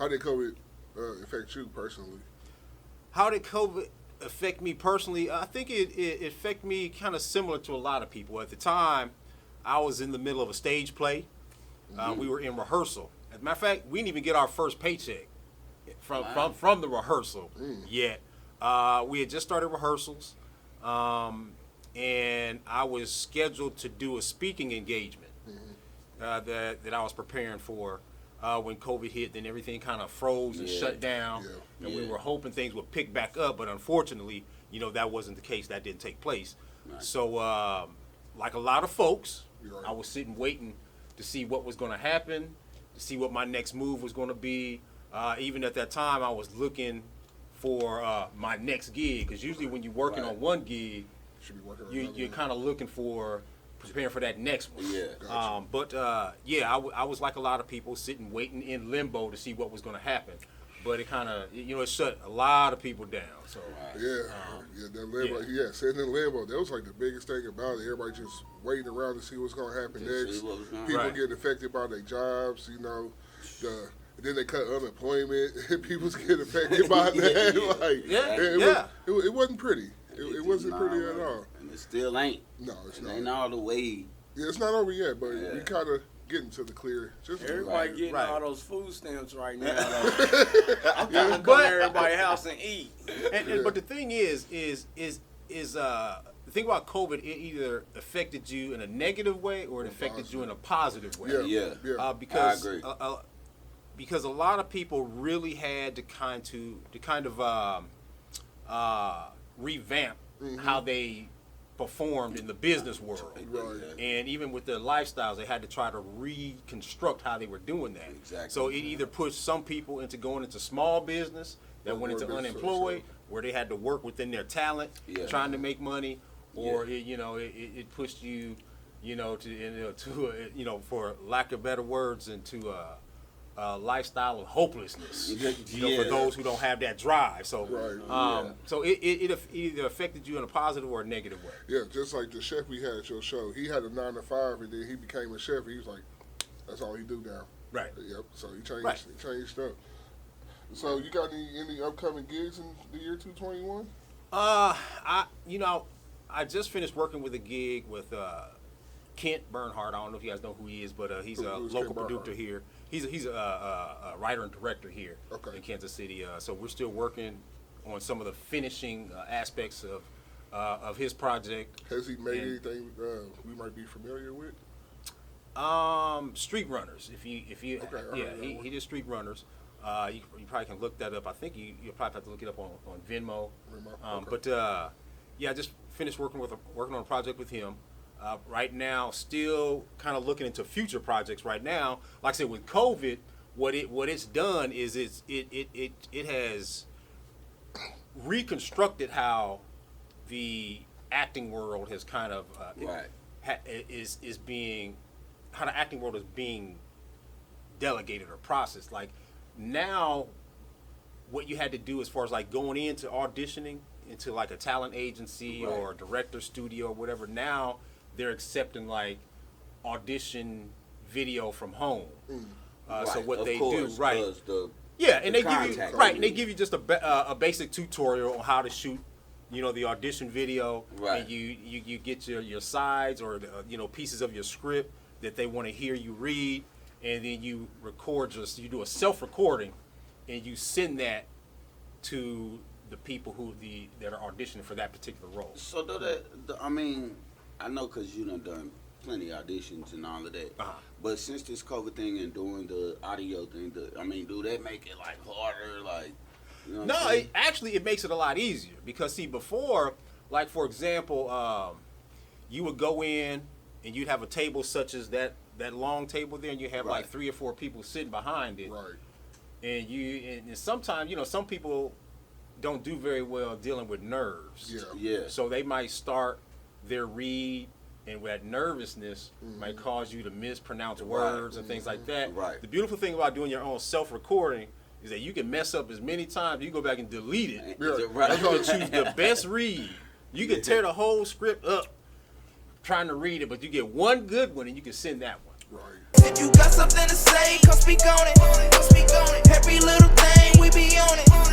How did COVID affect you personally? How did COVID affect me personally? I think it affected me kind of similar to a lot of people. At the time, I was in the middle of a stage play. We were in rehearsal. As a matter of fact, we didn't even get our first paycheck from the rehearsal yet. We had just started rehearsals, and I was scheduled to do a speaking engagement that I was preparing for when COVID hit. Then everything kind of froze and shut down, and we were hoping things would pick back up, but unfortunately, that wasn't the case. That didn't take place. Right. So, like a lot of folks, I was sitting waiting to see what was going to happen, to see what my next move was going to be. Even at that time, I was looking for my next gig, because usually when you're working on one gig, you're kind of looking for preparing for that next one. Yeah. Gotcha. I was like a lot of people, sitting waiting in limbo to see what was going to happen. But it kind of, it shut a lot of people down. So that limbo. Sitting in limbo. That was like the biggest thing about it. Everybody just waiting around to see what's going to happen next. People getting affected by their jobs. Then they cut unemployment. People's getting affected by that. It wasn't pretty. It wasn't pretty at all. And it still ain't. No, it's not. It ain't all the way. Yeah, it's not over yet, but we kind of getting to the clear. Everybody getting all those food stamps right now. I'm trying to go to everybody's house and eat. But the thing is the thing about COVID, it either affected you in a negative way or it affected you in a positive way. Because I agree. Because a lot of people really had to kind of revamp how they performed in the business world. And even with their lifestyles, they had to try to reconstruct how they were doing that. Exactly. So it either pushed some people into going into small business that went into unemployed, where they had to work within their talent, trying to make money, or it pushed you, to for lack of better words, into a lifestyle of hopelessness, for those who don't have that drive. So, so it either affected you in a positive or a negative way. Yeah, just like the chef we had at your show. He had a 9 to 5, and then he became a chef. And he was like, that's all he do now. Right. Yep. So he changed. He changed stuff. So you got any upcoming gigs in the year 2021? I just finished working with a gig with Kent Bernhardt. I don't know if you guys know who he is, but he's a local producer here. He's a writer and director here in Kansas City. So we're still working on some of the finishing aspects of his project. Has he made anything we might be familiar with? Street Runners. He did Street Runners. You probably can look that up. I think you probably have to look it up on Venmo. I just finished working on a project with him. Right now, still kind of looking into future projects right now. Like I said, with COVID, what it's done is it has reconstructed how the acting world has kind of how the acting world is being delegated or processed. Like now, what you had to do as far as like going into auditioning into like a talent agency or a director studio or whatever, now they're accepting like audition video from home. So what they do, and they give you and they give you just a basic tutorial on how to shoot, the audition video, and you get your sides or pieces of your script that they want to hear you read, and then you record you do a self-recording, and you send that to the people that are auditioning for that particular role. So I know because you done plenty of auditions and all of that. But since this COVID thing and doing the audio thing, do that make it like harder? Like, no, it makes it a lot easier because see, before, like for example, you would go in and you'd have a table such as that long table there, and you have like 3 or 4 people sitting behind it. Right. And sometimes some people don't do very well dealing with nerves. Yeah. So they might start their read, and that nervousness might cause you to mispronounce words and things like that. Right. The beautiful thing about doing your own self-recording is that you can mess up as many times. You can go back and delete it. You can choose the best read. You can tear the whole script up trying to read it, but you get one good one and you can send that one. If you got something to say, come speak on it. Every little thing, we be on it.